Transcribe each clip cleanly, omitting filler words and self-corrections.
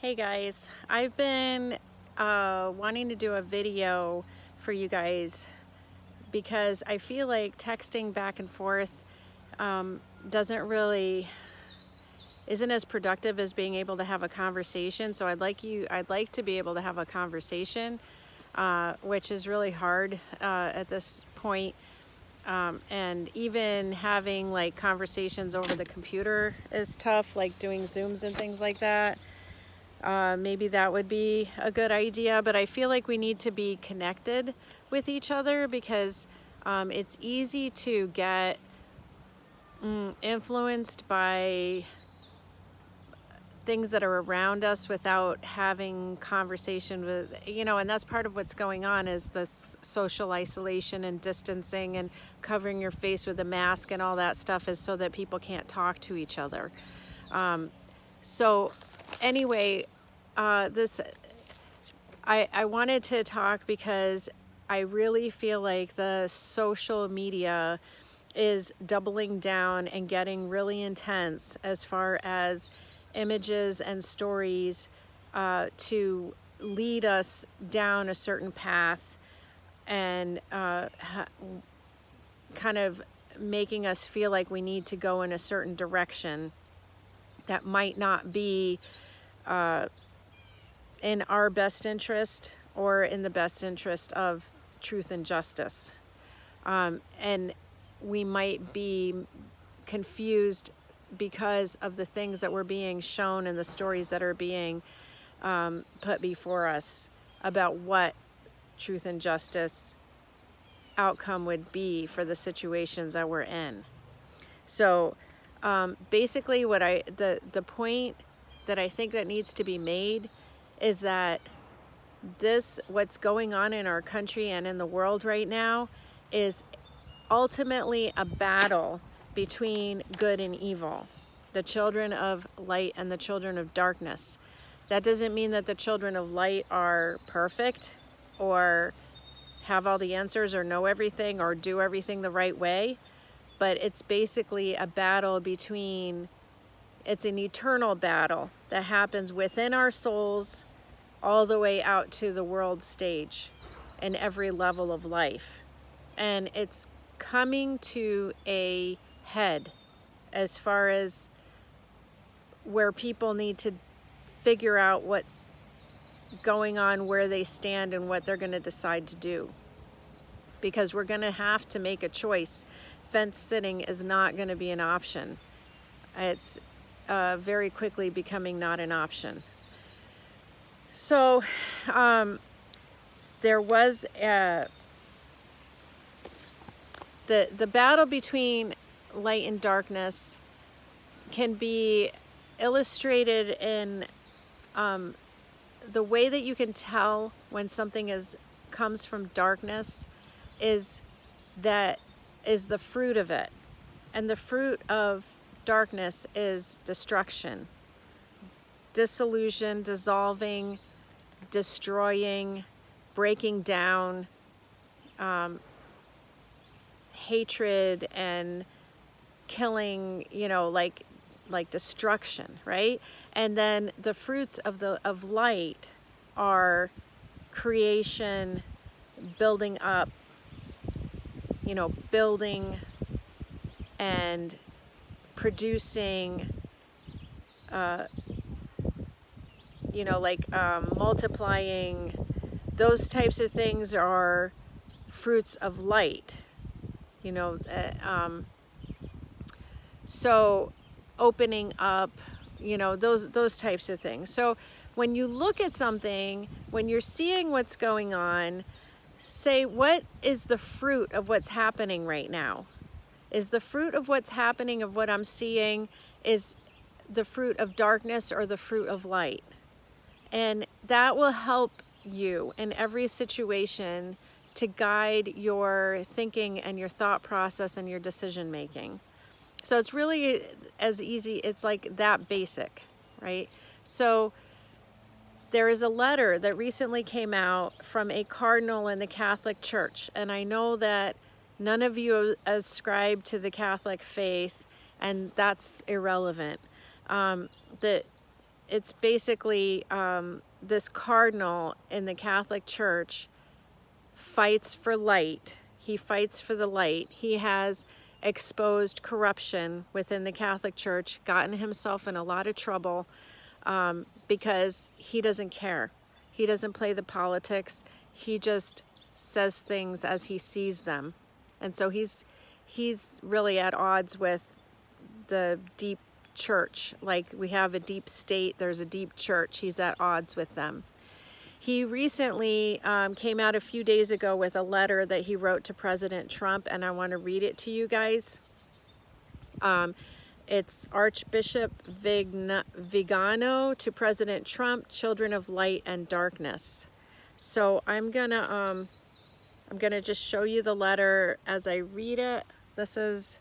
Hey guys, I've been wanting to do a video for you guys because I feel like texting back and forth doesn't really isn't as productive as being able to have a conversation. So I'd like to be able to have a conversation, which is really hard at this point. And even having like conversations over the computer is tough, like doing Zooms and things like that. Maybe that would be a good idea, but I feel like we need to be connected with each other because it's easy to get influenced by things that are around us without having conversation with, and that's part of what's going on is this social isolation and distancing and covering your face with a mask and all that stuff is so that people can't talk to each other. So anyway, I wanted to talk because I really feel like the social media is doubling down and getting really intense as far as images and stories to lead us down a certain path and kind of making us feel like we need to go in a certain direction that might not be in our best interest or in the best interest of truth and justice. And we might be confused because of the things that were being shown and the stories that are being put before us about what truth and justice outcome would be for the situations that we're in. So basically the point that I think that needs to be made is that what's going on in our country and in the world right now is ultimately a battle between good and evil, the children of light and the children of darkness. That doesn't mean that the children of light are perfect or have all the answers or know everything or do everything the right way, but it's basically a battle it's an eternal battle that happens within our souls all the way out to the world stage in every level of life. And it's coming to a head as far as where people need to figure out what's going on, where they stand, and what they're going to decide to do. Because we're going to have to make a choice. Fence sitting is not going to be an option. It's very quickly becoming not an option. So there was the battle between light and darkness can be illustrated in the way that you can tell when something comes from darkness is the fruit of it. And the fruit of darkness is destruction, dissolution, dissolving, destroying, breaking down, hatred and killing, like destruction, right? And then the fruits of light are creation, building up, building and producing, multiplying. Those types of things are fruits of light, so opening up, those types of things. So when you look at something, when you're seeing what's going on, say, what is the fruit of what's happening right now? Is the fruit of what's happening, of what I'm seeing, is the fruit of darkness or the fruit of light? And that will help you in every situation to guide your thinking and your thought process and your decision making. So it's really as easy, it's like that basic, right? So there is a letter that recently came out from a cardinal in the Catholic Church, and I know that none of you ascribe to the Catholic faith, and that's irrelevant. it's basically this cardinal in the Catholic Church fights for light. He fights for the light. He has exposed corruption within the Catholic Church, gotten himself in a lot of trouble because he doesn't care. He doesn't play the politics. He just says things as he sees them. And so he's really at odds with the deep church. Like we have a deep state, there's a deep church. He's at odds with them. He recently came out a few days ago with a letter that he wrote to President Trump, and I want to read it to you guys. It's Archbishop Vigano to President Trump, Children of Light and Darkness. So I'm gonna just show you the letter as I read it. This is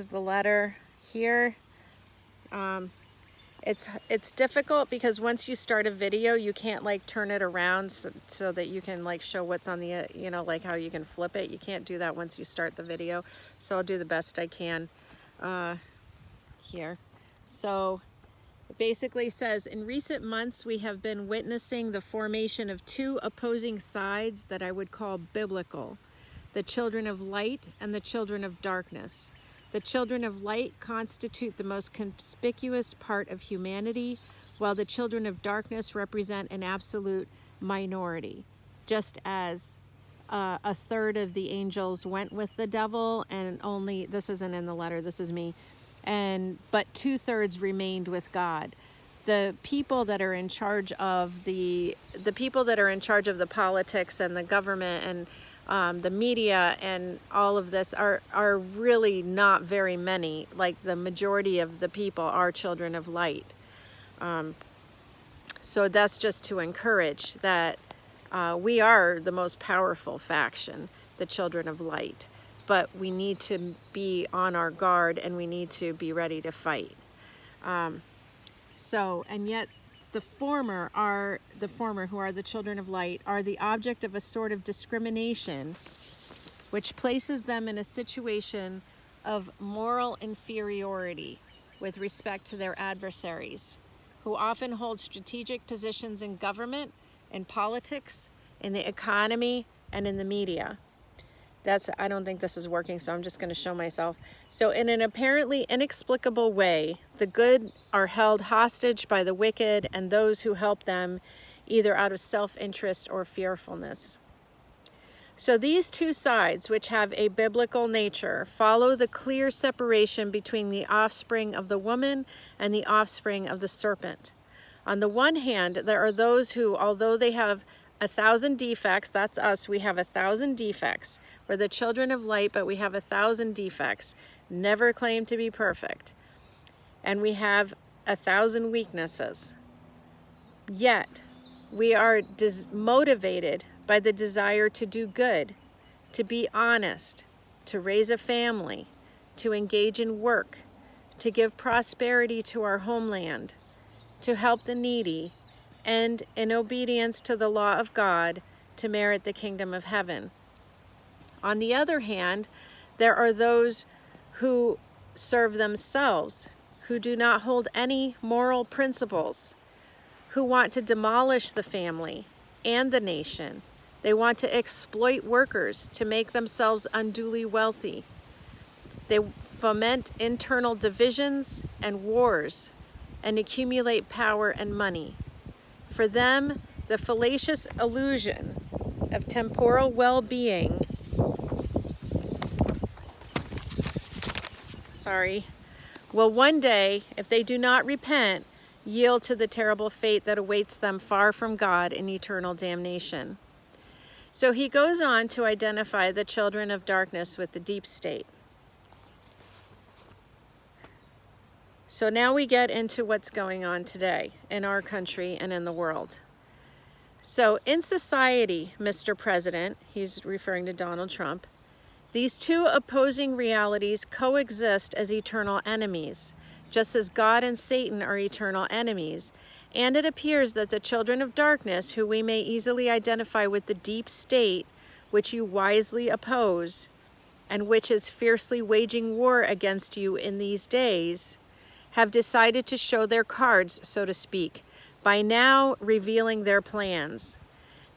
the letter here. It's difficult because once you start a video, you can't like turn it around so that you can like show what's on the, you know, like how you can flip it. You can't do that once you start the video. So I'll do the best I can here. So it basically says, in recent months, we have been witnessing the formation of two opposing sides that I would call biblical: the children of light and the children of darkness. The children of light constitute the most conspicuous part of humanity, while the children of darkness represent an absolute minority. Just as a third of the angels went with the devil, and only, this isn't in the letter, this is me, but 2/3 remained with God. The people that are in charge of the politics and the government and the media and all of this are really not very many. Like the majority of the people are children of light. So that's just to encourage that we are the most powerful faction, the children of light. But we need to be on our guard and we need to be ready to fight. And yet the former, who are the children of light, are the object of a sort of discrimination which places them in a situation of moral inferiority with respect to their adversaries, who often hold strategic positions in government, in politics, in the economy, and in the media. I don't think this is working, so I'm just going to show myself. So in an apparently inexplicable way, the good are held hostage by the wicked and those who help them, either out of self-interest or fearfulness. So these two sides, which have a biblical nature, follow the clear separation between the offspring of the woman and the offspring of the serpent. On the one hand, there are those who, although they have 1,000 defects, that's us, we have 1,000 defects. We're the children of light, but we have 1,000 defects. Never claim to be perfect. And we have 1,000 weaknesses. Yet, we are motivated by the desire to do good, to be honest, to raise a family, to engage in work, to give prosperity to our homeland, to help the needy, and in obedience to the law of God, to merit the kingdom of heaven. On the other hand, there are those who serve themselves, who do not hold any moral principles, who want to demolish the family and the nation. They want to exploit workers to make themselves unduly wealthy. They foment internal divisions and wars and accumulate power and money. For them, the fallacious illusion of temporal well-being will one day, if they do not repent, yield to the terrible fate that awaits them far from God in eternal damnation. So he goes on to identify the children of darkness with the deep state. So now we get into what's going on today in our country and in the world. So in society, Mr. President, he's referring to Donald Trump, these two opposing realities coexist as eternal enemies, just as God and Satan are eternal enemies. And it appears that the children of darkness, who we may easily identify with the deep state, which you wisely oppose, and which is fiercely waging war against you in these days, have decided to show their cards, so to speak, by now revealing their plans.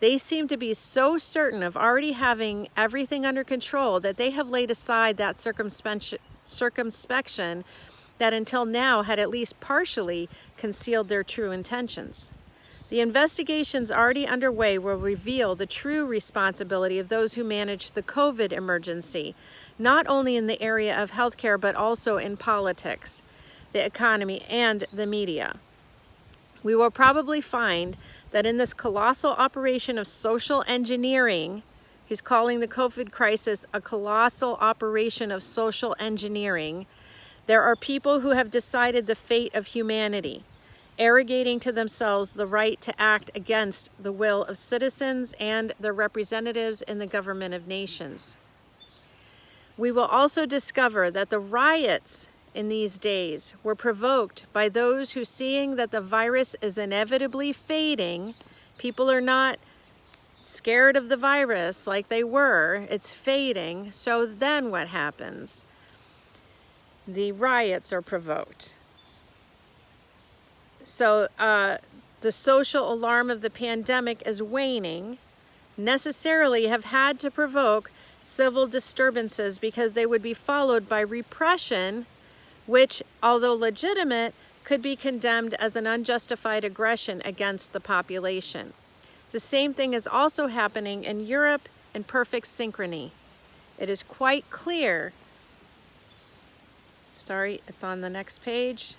They seem to be so certain of already having everything under control that they have laid aside that circumspection that until now had at least partially concealed their true intentions. The investigations already underway will reveal the true responsibility of those who managed the COVID emergency, not only in the area of healthcare, but also in politics, the economy, and the media. We will probably find that in this colossal operation of social engineering, he's calling the COVID crisis a colossal operation of social engineering, there are people who have decided the fate of humanity, arrogating to themselves the right to act against the will of citizens and their representatives in the government of nations. We will also discover that the riots in these days were provoked by those who, seeing that the virus is inevitably fading, people are not scared of the virus like they were, it's fading, so then what happens? The riots are provoked. So the social alarm of the pandemic is waning, necessarily have had to provoke civil disturbances because they would be followed by repression, which, although legitimate, could be condemned as an unjustified aggression against the population. The same thing is also happening in Europe in perfect synchrony. It is quite clear, sorry, it's on the next page.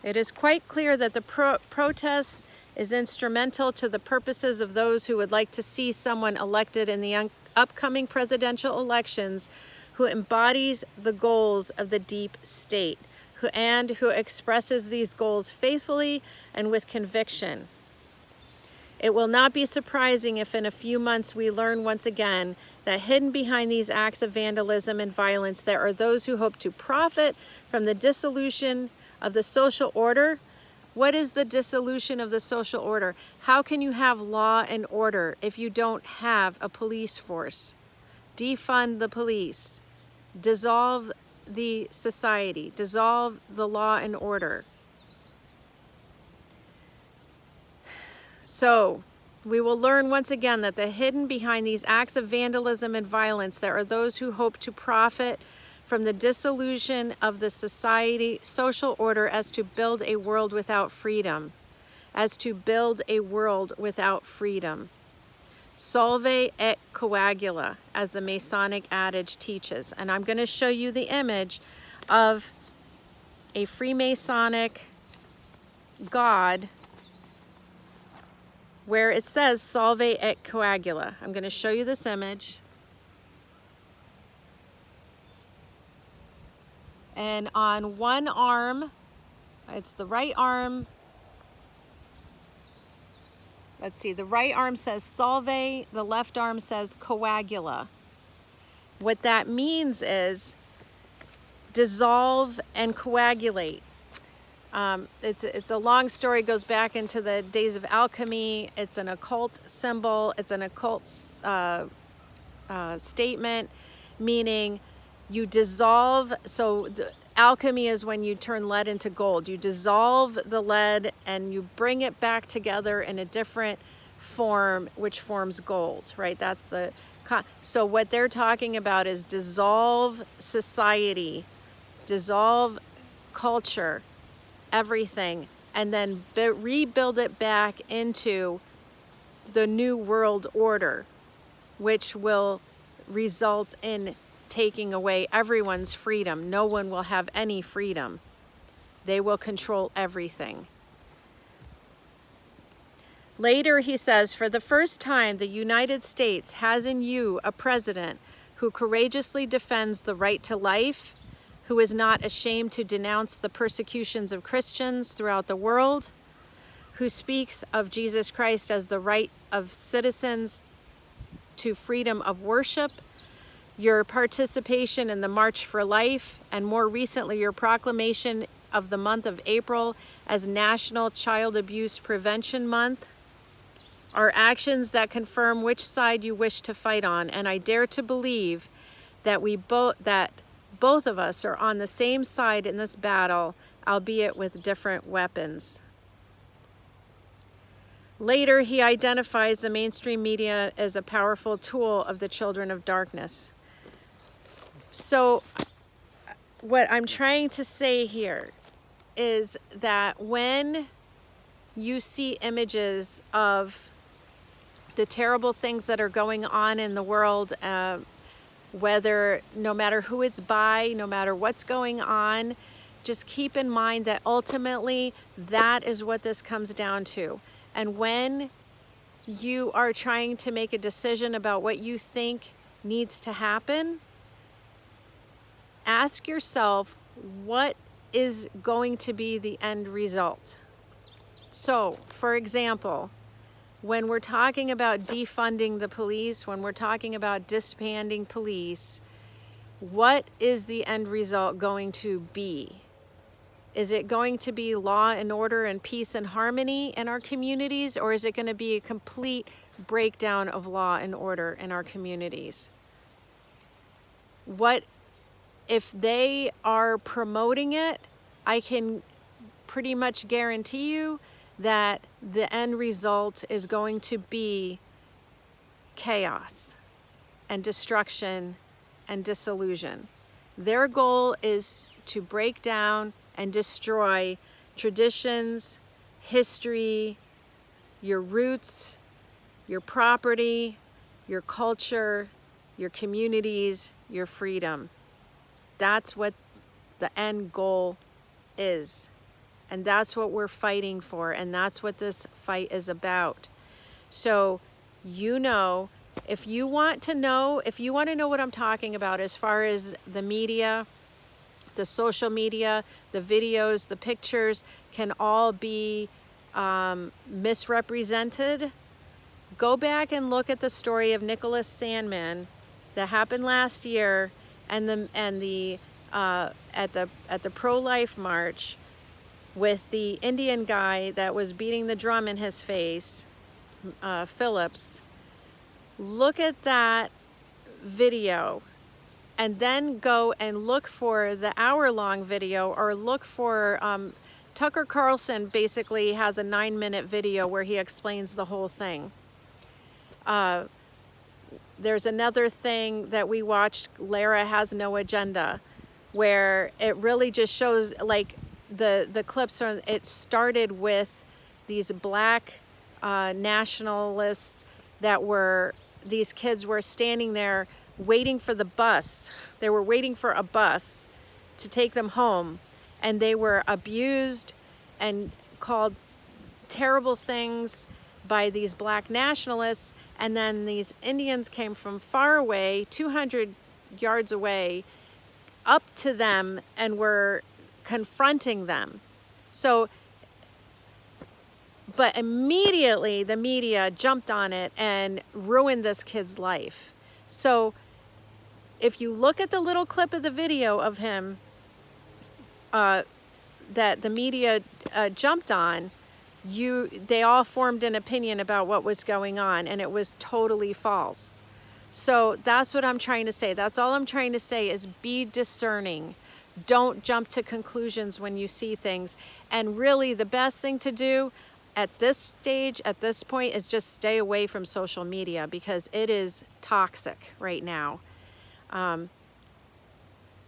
It is quite clear that the protest is instrumental to the purposes of those who would like to see someone elected in the upcoming presidential elections who embodies the goals of the deep state, who expresses these goals faithfully and with conviction. It will not be surprising if in a few months we learn once again that hidden behind these acts of vandalism and violence there are those who hope to profit from the dissolution of the social order. What is the dissolution of the social order? How can you have law and order if you don't have a police force? Defund the police. Dissolve the society. Dissolve the law and order. So, we will learn once again that the hidden behind these acts of vandalism and violence, there are those who hope to profit from the dissolution of the society, social order as to build a world without freedom. As to build a world without freedom. Solve et coagula, as the Masonic adage teaches. And I'm going to show you the image of a Freemasonic god where it says solve et coagula. I'm going to show you this image. And on one arm, it's the right arm. Let's see, the right arm says solve, the left arm says coagula. What that means is dissolve and coagulate. It's a long story, it goes back into the days of alchemy. It's an occult symbol, it's an occult statement, meaning you dissolve. So alchemy is when you turn lead into gold. You dissolve the lead and you bring it back together in a different form, which forms gold, right? That's the, so what they're talking about is dissolve society, dissolve culture, everything, and then rebuild it back into the new world order, which will result in taking away everyone's freedom. No one will have any freedom. They will control everything. Later, he says, for the first time, the United States has in you a president who courageously defends the right to life, who is not ashamed to denounce the persecutions of Christians throughout the world, who speaks of Jesus Christ as the right of citizens to freedom of worship, your participation in the March for Life, and more recently your proclamation of the month of April as National Child Abuse Prevention Month, are actions that confirm which side you wish to fight on, and I dare to believe that both of us are on the same side in this battle albeit with different weapons. Later, he identifies the mainstream media as a powerful tool of the children of darkness. So what I'm trying to say here is that when you see images of the terrible things that are going on in the world, whether, no matter who it's by, no matter what's going on, just keep in mind that ultimately that is what this comes down to. And when you are trying to make a decision about what you think needs to happen, ask yourself, what is going to be the end result? So, for example, when we're talking about defunding the police, when we're talking about disbanding police, what is the end result going to be? Is it going to be law and order and peace and harmony in our communities, or is it going to be a complete breakdown of law and order in our communities? What if they are promoting it? I can pretty much guarantee you that the end result is going to be chaos and destruction and disillusion. Their goal is to break down and destroy traditions, history, your roots, your property, your culture, your communities, your freedom. That's what the end goal is. And that's what we're fighting for. And that's what this fight is about. So, if you want to know what I'm talking about as far as the media, the social media, the videos, the pictures can all be misrepresented, go back and look at the story of Nicholas Sandmann that happened last year, and the at the pro-life march with the Indian guy that was beating the drum in his face, Phillips. Look at that video, and then go and look for the hour-long video, or look for Tucker Carlson basically has a 9-minute video where he explains the whole thing. There's another thing that we watched, Lara Has No Agenda, where it really just shows, like, the clips from it started with these black nationalists these kids were standing there waiting for the bus. They were waiting for a bus to take them home, and they were abused and called terrible things by these black nationalists. And then these Indians came from far away, 200 yards away, up to them and were confronting them. But immediately the media jumped on it and ruined this kid's life. So if you look at the little clip of the video of him that the media jumped on, they all formed an opinion about what was going on, and it was totally false. So that's what I'm trying to say. That's all I'm trying to say is be discerning. Don't jump to conclusions when you see things. And really the best thing to do at this stage, at this point, is just stay away from social media, because it is toxic right now.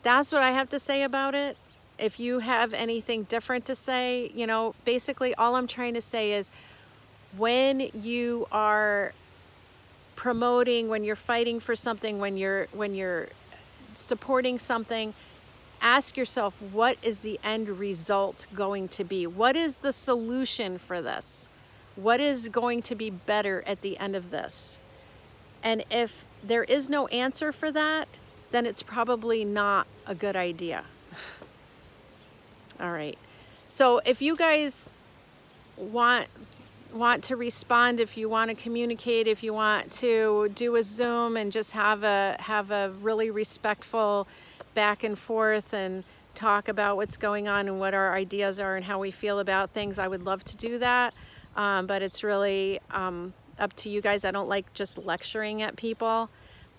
That's what I have to say about it. If you have anything different to say, basically all I'm trying to say is, when you are promoting, when you're fighting for something, when you're supporting something, ask yourself, what is the end result going to be? What is the solution for this? What is going to be better at the end of this? And if there is no answer for that, then it's probably not a good idea. All right. So if you guys want to respond, if you want to communicate, if you want to do a Zoom and just have a really respectful back and forth and talk about what's going on and what our ideas are and how we feel about things, I would love to do that. But it's really up to you guys. I don't like just lecturing at people,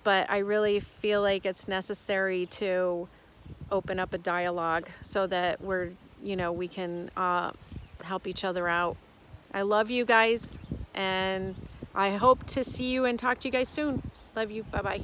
but I really feel like it's necessary to open up a dialogue so that we're you know, we can help each other out. I love you guys, and I hope to see you and talk to you guys soon. Love you. Bye-bye.